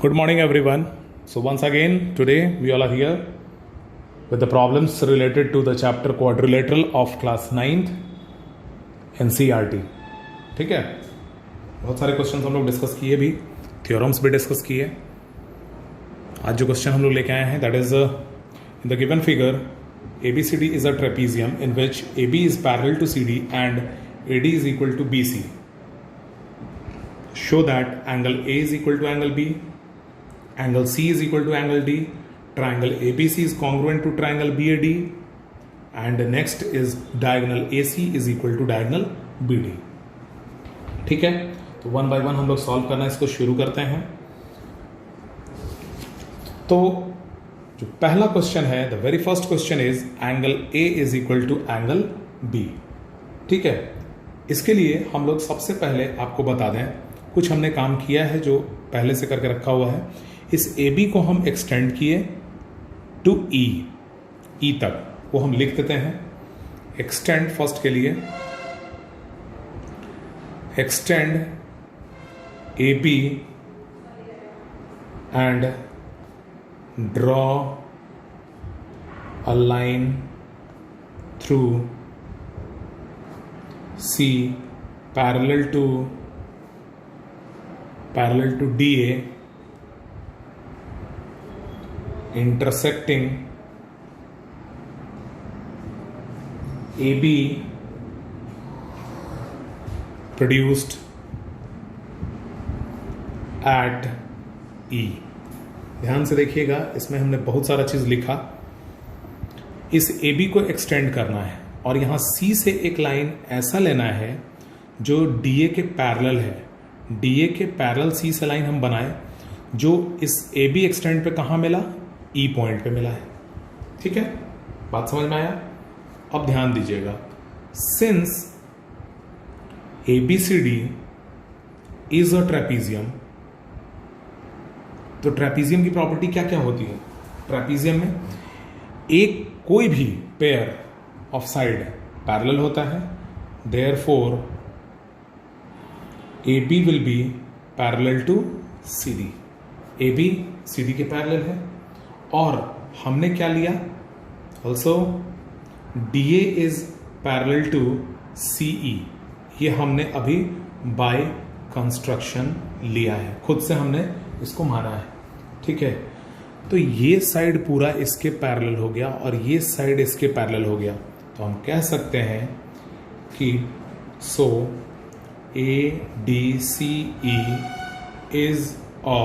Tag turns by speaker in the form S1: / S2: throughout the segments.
S1: Good morning, everyone. So, once again, today we all are here with the problems related to the chapter quadrilateral of class 9th NCERT. ठीक है, बहुत सारे question हम लोग discuss किए भी, theorems भी डिस्कस किए. आज जो क्वेश्चन हम लोग लेके आए हैं that is in the given figure ABCD is a trapezium in which AB is parallel to CD and AD is equal to BC. Show that angle A is equal to angle B, angle C is equal to angle D, triangle ABC is congruent to triangle BAD, and next is diagonal AC is equal to diagonal BD. ठीक है, तो one by one हम लोग solve करना इसको शुरू करते हैं. तो जो पहला क्वेश्चन है, the very first question is angle A is equal to angle B. ठीक है, इसके लिए हम लोग सबसे पहले आपको बता दें, कुछ हमने काम किया है जो पहले से करके रखा हुआ है. इस AB को हम एक्सटेंड किए टू E तक, वो हम लिख देते हैं. एक्सटेंड फर्स्ट के लिए extend AB and draw a line through C parallel to DA intersecting AB produced at E. ध्यान से देखिएगा, इसमें हमने बहुत सारा चीज लिखा. इस AB को एक्सटेंड करना है और यहां C से एक लाइन ऐसा लेना है जो DA के पैरेलल है. DA के पैरेलल C से लाइन हम बनाए जो इस AB एक्सटेंड पे कहां मिला, E पॉइंट पे मिला है. ठीक है, बात समझ में आया. अब ध्यान दीजिएगा, since ABCD is a trapezium, तो ट्रेपीजियम की प्रॉपर्टी क्या क्या होती है. ट्रेपीजियम में एक कोई भी पेयर ऑफ साइड पैरेलल होता है, therefore AB will be parallel to CD. AB CD के पैरेलल है. और हमने क्या लिया, also DA is parallel to CE. ये हमने अभी बाय कंस्ट्रक्शन लिया है, खुद से हमने इसको माना है. ठीक है, तो ये साइड पूरा इसके पैरेलल हो गया और ये साइड इसके पैरेलल हो गया. तो हम कह सकते हैं कि सो ADCE इज अ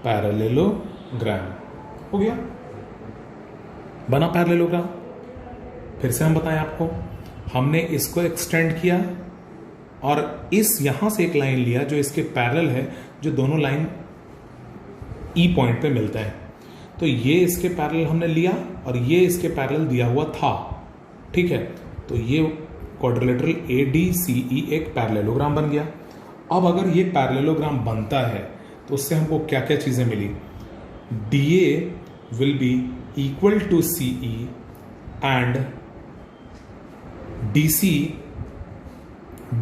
S1: पैरेललोग्राम. हो गया, बना पैरेललोग्राम. फिर से हम बताएं आपको, हमने इसको एक्सटेंड किया और इस यहां से एक लाइन लिया जो इसके पैरेलल है, जो दोनों लाइन E पॉइंट पे मिलता है. तो ये इसके पैरेलल हमने लिया और ये इसके पैरेलल दिया हुआ था. ठीक है, तो ये क्वाड्रिलेटरल ADCE एक पैरेललोग्राम बन गया. अब अगर ये पैरेललोग्राम बनता है तो उससे हमको क्या क्या चीजें मिली. DA will be equal to CE and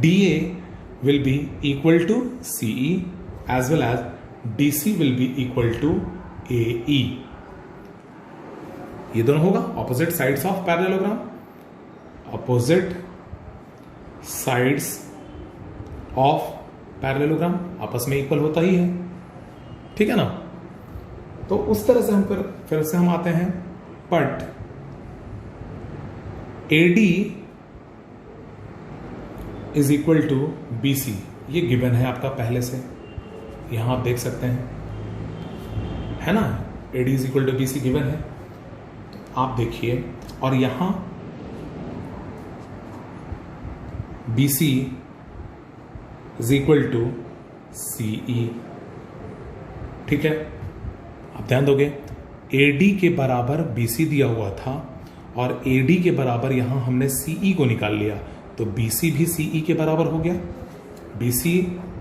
S1: DA will be equal to CE as well as DC will be equal to AE. ये दोनों होगा opposite sides of parallelogram. Opposite sides of parallelogram आपस में इक्वल होता ही है. ठीक है ना. तो उस तरह से हम फिर से हम आते हैं, but AD is equal to BC. ये गिवन है आपका पहले से, यहां आप देख सकते हैं, है ना. AD is equal to BC given है. तो आप देखिए, और यहां BC is equal to CE. ठीक है, आप ध्यान दोगे, AD के बराबर BC दिया हुआ था और AD के बराबर यहां हमने CE को निकाल लिया, तो BC भी CE के बराबर हो गया. BC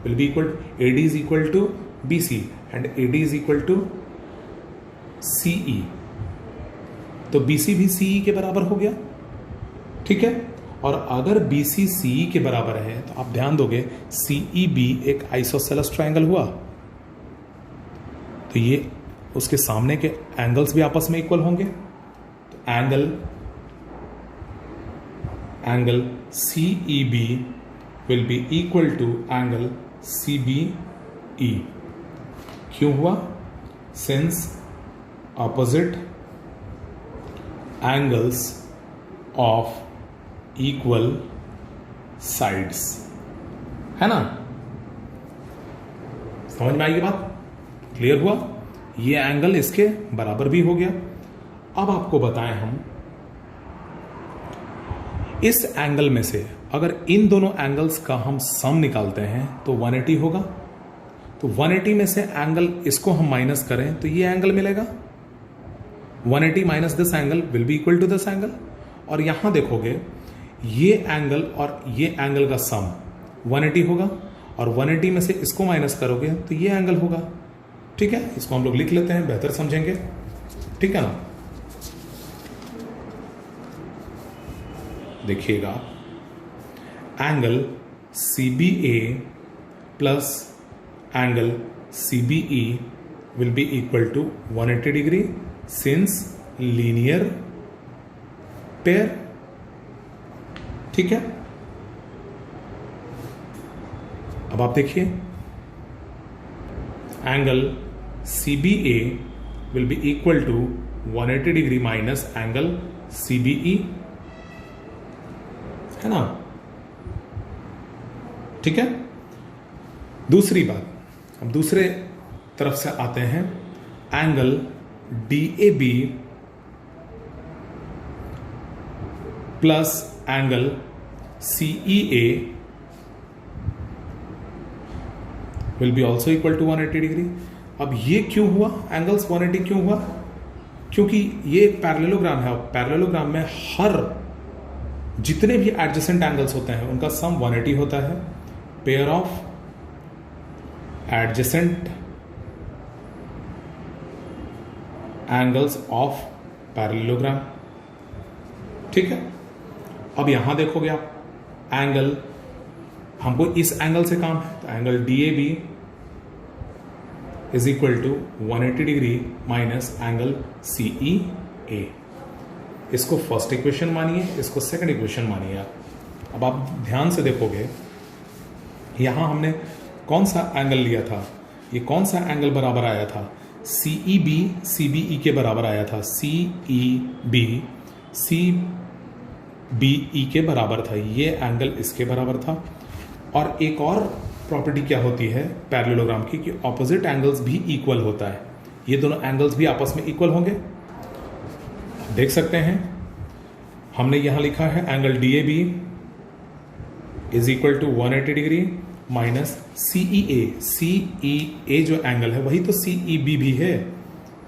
S1: will be equal, AD is equal to BC and AD is equal to CE. तो BC भी CE के बराबर हो गया. ठीक है, और अगर BC CE के बराबर है तो आप ध्यान दोगे CEB एक आइसोसेलेस ट्रायंगल हुआ. तो ये उसके सामने के एंगल्स भी आपस में इक्वल होंगे। तो angle CEB will be equal to angle CBE। क्यों हुआ? Since opposite angles of equal sides, है ना? समझ में आएगी बात? क्लियर हुआ? ये एंगल इसके बराबर भी हो गया। अब आपको बताएं हम इस एंगल में से अगर इन दोनों एंगल्स का हम सम निकालते हैं तो 180 होगा। तो 180 में से एंगल इसको हम माइनस करें तो ये एंगल मिलेगा। 180 minus this angle will be equal to this angle. और यहां देखोगे ये एंगल और ये एंगल का सम 180 होगा और 180 में से इसको माइनस करोगे तो ये एंगल होगा। ठीक है, इसको हम लोग लिख लेते हैं, बेहतर समझेंगे। ठीक है ना? देखिएगा, angle CBA plus angle CBE will be equal to 180 degree since linear pair. ठीक है, अब आप देखिए angle CBA will be equal to 180 degree minus angle CBE, है ना? ठीक है। दूसरी बात, अब दूसरे तरफ से आते हैं, angle DAB plus angle CEA will be also equal to 180 degree. अब ये क्यों हुआ? एंगल्स 180 क्यों हुआ? क्योंकि ये एक पैरेललोग्राम है। पैरेललोग्राम में हर जितने भी एडजेसेंट एंगल्स होते हैं उनका सम 180 होता है। Pair of adjacent angles of parallelogram. ठीक है, अब यहां देखोगे आप, एंगल हमको इस एंगल से काम है, तो angle DAB is equal to 180 degree minus angle CEA। इसको फर्स्ट इक्वेशन मानिए, इसको सेकंड इक्वेशन मानिए आप। अब आप ध्यान से देखोगे, यहां हमने कौन सा एंगल लिया था? ये कौन सा एंगल बराबर आया था? CEB CBE के बराबर आया था। CEB CBE के बराबर था। ये एंगल इसके बराबर था। और एक और प्रॉपर्टी क्या होती है पैरेललोग्राम की, कि ऑपोजिट एंगल्स भी इक्वल होता है। ये दोनों एंगल्स भी आपस में इक्वल होंगे। देख सकते हैं, हमने यहां लिखा है angle DAB is equal to 180 degree minus CEA। CEA जो एंगल है वही तो CEB भी है,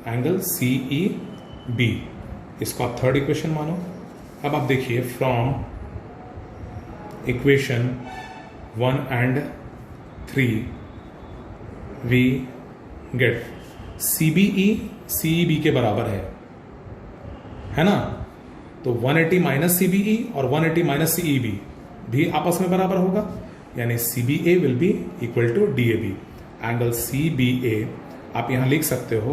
S1: एंगल CEB। इसको आप थर्ड इक्वेशन मानो। अब आप देखिए, from equation 1 and 3 we get CBE CEB के बराबर है ना? तो 180 माइनस CBE और 180 माइनस CEB भी आपस में बराबर होगा, यानी CBA will be equal to DAB। Angle CBA आप यहां लिख सकते हो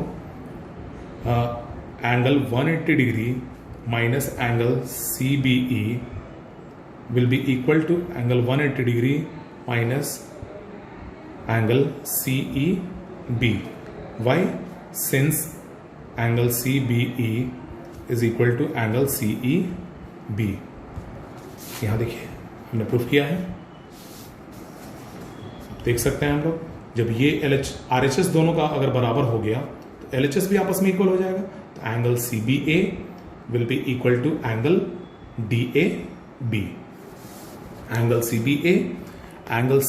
S1: angle 180 degree minus angle CBE will be equal to angle 180 degree minus angle CEB। Why? Since angle CBE is equal to angle CEB। यहां देखिए, हमने proof किया है। देख सकते हैं हम लोग, जब ये RHS दोनों का अगर बराबर हो गया तो LHS भी आपस में इक्वल हो जाएगा। तो angle CBA will be equal to angle DAB। Angle CBA, angle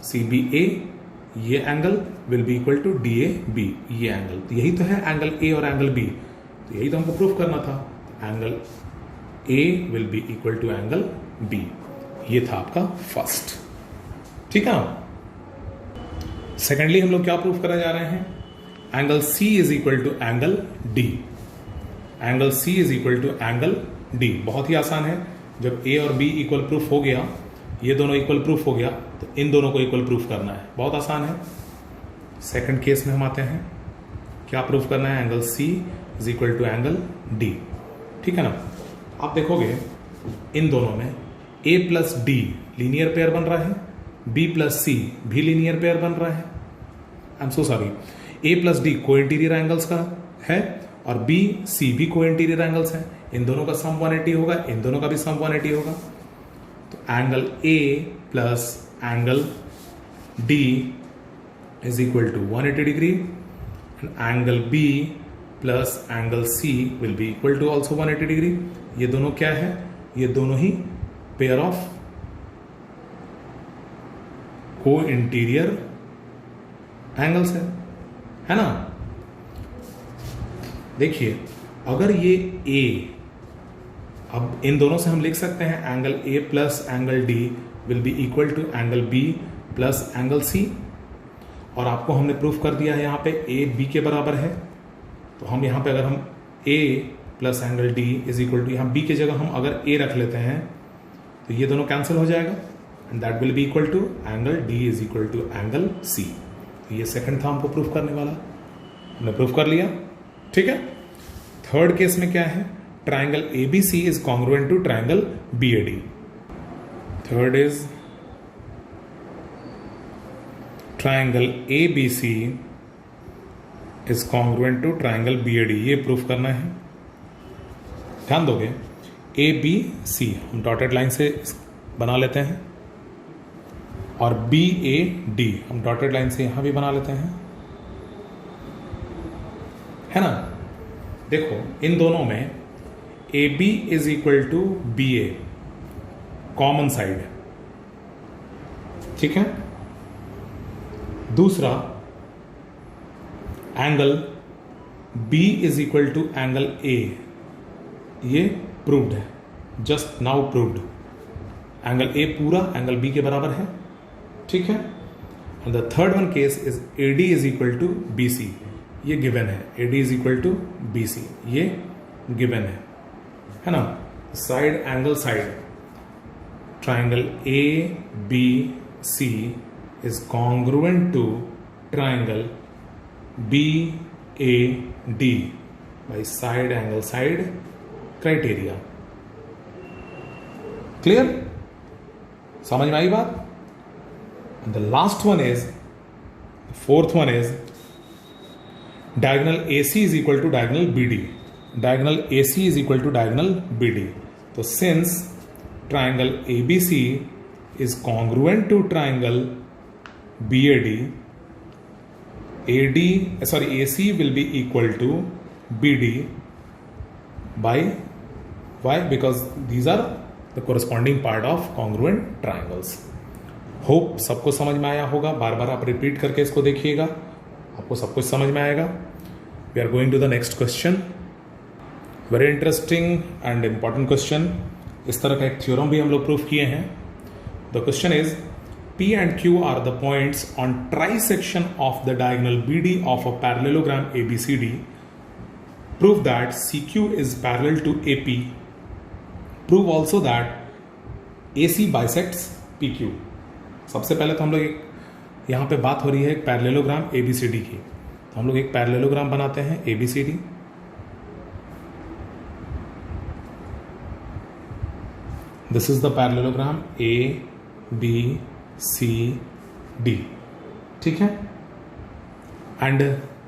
S1: CBA ये angle will be equal to DAB, ये एंगल। तो यही तो है एंगल A और एंगल B। तो यही तो हमको प्रूफ करना था। Angle A will be equal to angle B। ये था आपका फर्स्ट। ठीक है। सेकेंडली हम लोग क्या प्रूफ करने जा रहे हैं? Angle C is equal to angle D। Angle C is equal to angle D। बहुत ही आसान है। जब A और B इक्वल प्रूफ हो गया, ये दोनों इक्वल प्रूफ हो गया, तो इन दोनों को इक्वल प्रूफ करना है। बहुत आसान है। सेकंड केस में हम आते हैं, क्या प्रूव करना है, angle C is equal to angle D. ठीक है ना। आप देखोगे इन दोनों में A plus D linear pair बन रहा है, बी प्लस सी भी लीनियर पेयर बन रहा है। I am so sorry, A plus D को इंटीरियर एंगल्स का है और बी सी भी को इंटीरियर एंगल्स है। इन दोनों का सम 180 होगा, इन दोनों का भी सम 180 होगा। तो angle A plus angle D is equal to 180 degree and angle B plus angle C will be equal to also 180 degree. ये दोनों क्या है, ये दोनों ही पेयर ऑफ को इंटीरियर एंगल्स है ना। देखिए अगर ये ए, अब इन दोनों से हम लिख सकते हैं angle A plus angle D will be equal to angle B plus angle C, और आपको हमने प्रूफ कर दिया है यहाँ पे ए बी के बराबर है। तो हम यहाँ पे अगर हम A plus angle D is equal to, यहाँ बी की जगह हम अगर ए रख लेते हैं तो ये दोनों कैंसिल हो जाएगा and that will be equal to angle D is equal to angle C. ये सेकंड था हमको प्रूफ करने वाला, हमने प्रूफ कर लिया। ठीक है। थर्ड केस में क्या है, triangle A B C is congruent to triangle B A D. Third is triangle A B C is congruent to triangle B A D. ये प्रूफ करना है, ध्यान दोगे। ए बी सी हम डॉटेड लाइन से बना लेते हैं और बी ए डी हम डॉटेड लाइन से यहां भी बना लेते हैं, है ना। देखो इन दोनों में A B is equal to B A common side, ठीक है। दूसरा angle B is equal to angle A, ये प्रूव्ड है, just now proved. Angle A पूरा एंगल बी के बराबर है, ठीक है। And the third one case is A D is equal to B C, ये गिवन है। A D is equal to B C, ये गिवन है ना। Side angle side triangle A B C is congruent to triangle B A D by side angle side criteria. Clear, समझ में आई बात। And the last one is, the fourth one is diagonal AC is equal to diagonal BD. Diagonal AC is equal to diagonal BD. So since triangle ABC is congruent to triangle BAD, AC will be equal to BD by, why? Because these are the corresponding part of congruent triangles. Hope सबको समझ में आया होगा। बार बार आप repeat करके इसको देखिएगा, आपको सब कुछ समझ में आएगा। We are going to the next question, very interesting and important question. इस तरह का एक थ्योरम भी हम लोग प्रूफ किए हैं। The question is P and Q are the points on trisection of the diagonal BD of a parallelogram ABCD. Prove that CQ is parallel to AP. Prove also that AC bisects PQ. सबसे पहले तो हम लोग एक, यहाँ पे बात हो रही है एक पैरेललोग्राम ABCD की, तो हम लोग एक पैरेललोग्राम बनाते हैं ABCD। This is the parallelogram ABCD, ठीक है। And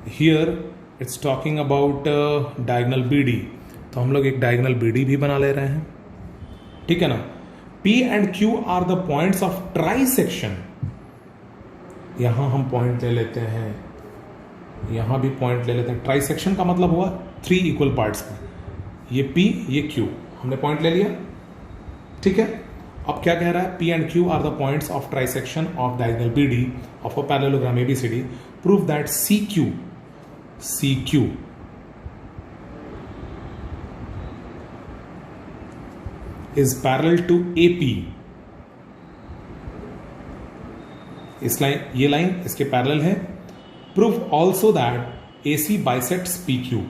S1: here it's talking about diagonal BD, तो हम लोग एक डायगोनल BD भी बना ले रहे हैं, ठीक है ना। P and Q are the points of trisection. यहां हम पॉइंट ले लेते हैं, यहां भी पॉइंट ले लेते हैं। ट्राइसेक्शन का मतलब हुआ 3 इक्वल पार्ट्स का, ये P ये Q, हमने पॉइंट ले लिया, ठीक है। अब क्या कह रहा है, P and Q are the points of trisection of diagonal BD of a parallelogram ABCD. Prove that CQ is parallel to AP. इस लाइन, ये लाइन इसके पैरेलल है। Prove also that AC bisects PQ.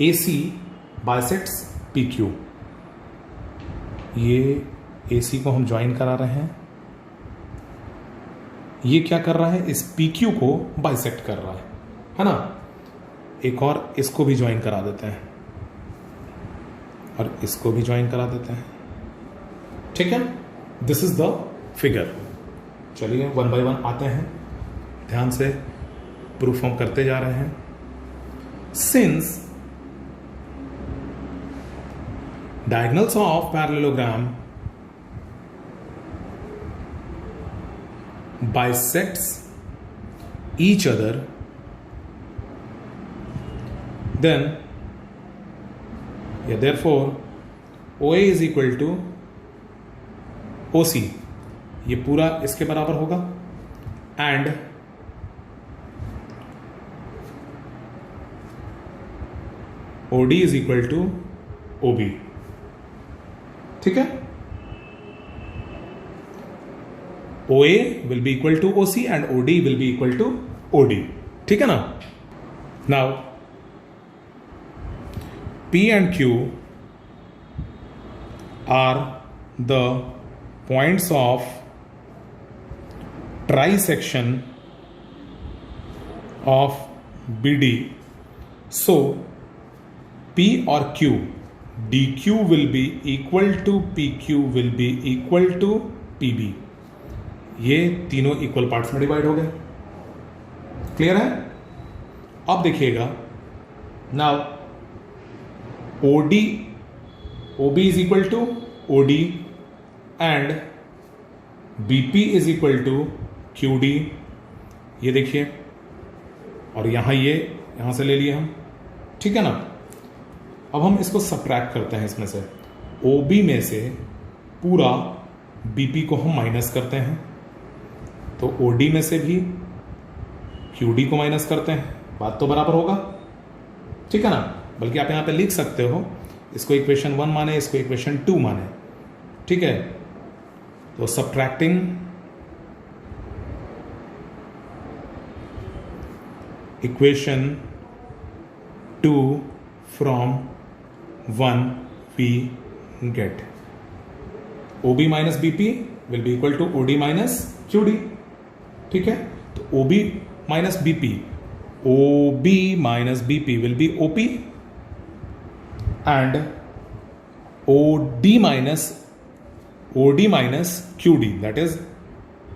S1: AC bisects PQ. ये AC को हम join करा रहे हैं, ये क्या कर रहा है, इस पी क्यू को बाइसेक्ट कर रहा है ना। एक और इसको भी ज्वाइन करा देते हैं और इसको भी ज्वाइन करा देते हैं, ठीक है। This is the figure. चलिए वन बाय वन आते हैं, ध्यान से प्रूफ हम करते जा रहे हैं। Since diagonals of parallelogram bisects each other, then therefore OA is equal to OC, ये पूरा इसके बराबर होगा, and OD is equal to OB, ठीक है। OA will be equal to OC and OD will be equal to OD, ठीक है ना। Now P and Q are the points of trisection of BD, so P or Q, DQ will be equal to PQ will be equal to PB, ये तीनों equal parts में divide हो गए। Clear है। अब देखिएगा, now OB is equal to OD and BP is equal to QD, ये देखिए, और यहां ये यहां से ले लिए हम, ठीक है ना। अब हम इसको सब्ट्रैक्ट करते हैं, इसमें से OB में से पूरा BP को हम माइनस करते हैं, तो OD में से भी QD को माइनस करते हैं, बात तो बराबर होगा, ठीक है ना। बल्कि आप यहां पे लिख सकते हो, इसको इक्वेशन 1 माने, इसको इक्वेशन 2 माने, ठीक है। तो subtracting equation 2 from 1 we get OB minus BP will be equal to OD minus QD, ठीक है। तो OB minus BP will be OP and OD minus QD, that is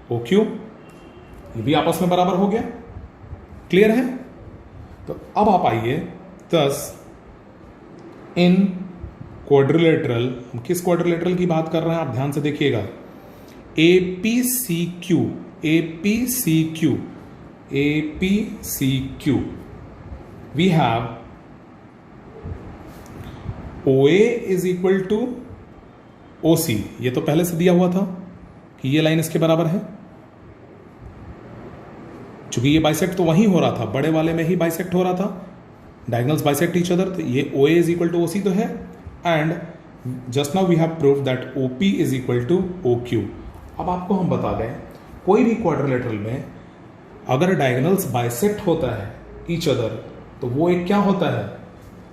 S1: OQ, ये भी आपस में बराबर हो गया। क्लियर है। तो अब आप आइए, thus इन क्वाड्रिलेटरल, हम किस क्वाड्रिलेटरल की बात कर रहे हैं आप ध्यान से देखिएगा, APCQ we have OA is equal to OC, ये तो पहले से दिया हुआ था कि ये लाइन इसके बराबर है, चूंकि ये बाइसेक्ट तो वहीं हो रहा था, बड़े वाले में ही बाइसेक्ट हो रहा था, डायगोनल्स बाइसेक्ट ईच अदर, तो ये OA is equal to OC तो है, and just now we have proved that OP is equal to OQ। अब आपको हम बता दें, कोई भी क्वाड्रिलेटरल में अगर डायगोनल्स बाइसेक्ट होता है ईच अदर, तो वो एक क्या होता है,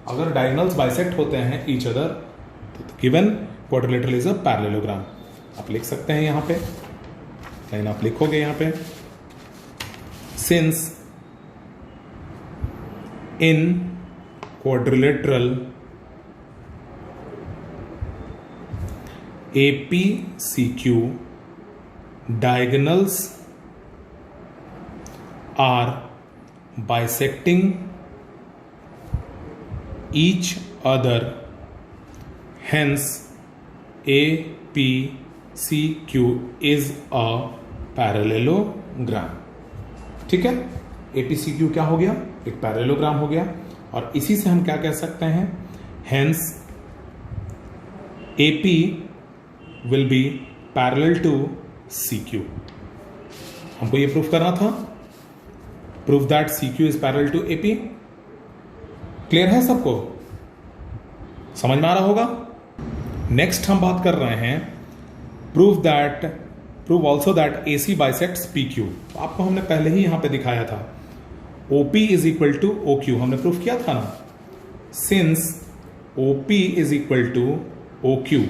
S1: अगर डायगोनल्स बाइसेक्ट होते हैं ईच अदर, तो given quadrilateral is a parallelogram. आप लिख सकते हैं यहां पे, लाइन आप लिखोगे यहां पे, since in quadrilateral APCQ diagonals are bisecting each other, hence APCQ is a parallelogram, ठीक है। APCQ क्या हो गया, एक पैरेललोग्राम हो गया, और इसी से हम क्या कह सकते हैं, hence AP will be parallel to CQ। हमको ये प्रूफ करना था, proof that CQ is parallel to AP। Clear है सबको, समझ में आ रहा होगा। नेक्स्ट हम बात कर रहे हैं, prove also that AC bisects PQ। आपको हमने पहले ही यहां पे दिखाया था, OP is equal to OQ, हमने प्रूफ किया था ना। Since OP is equal to OQ,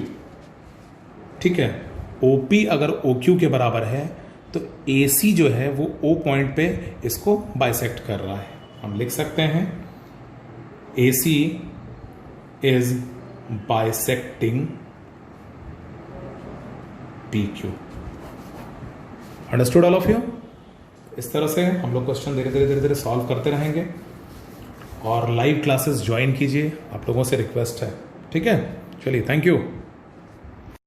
S1: ठीक है, OP अगर OQ के बराबर है तो AC जो है वो O पॉइंट पे इसको बाइसेक्ट कर रहा है। हम लिख सकते हैं AC is bisecting PQ। Understood all of you? इस तरह से हम लोग क्वेश्चन धीरे धीरे सॉल्व करते रहेंगे और लाइव क्लासेस ज्वाइन कीजिए, आप लोगों से रिक्वेस्ट है। ठीक है, चलिए, थैंक यू।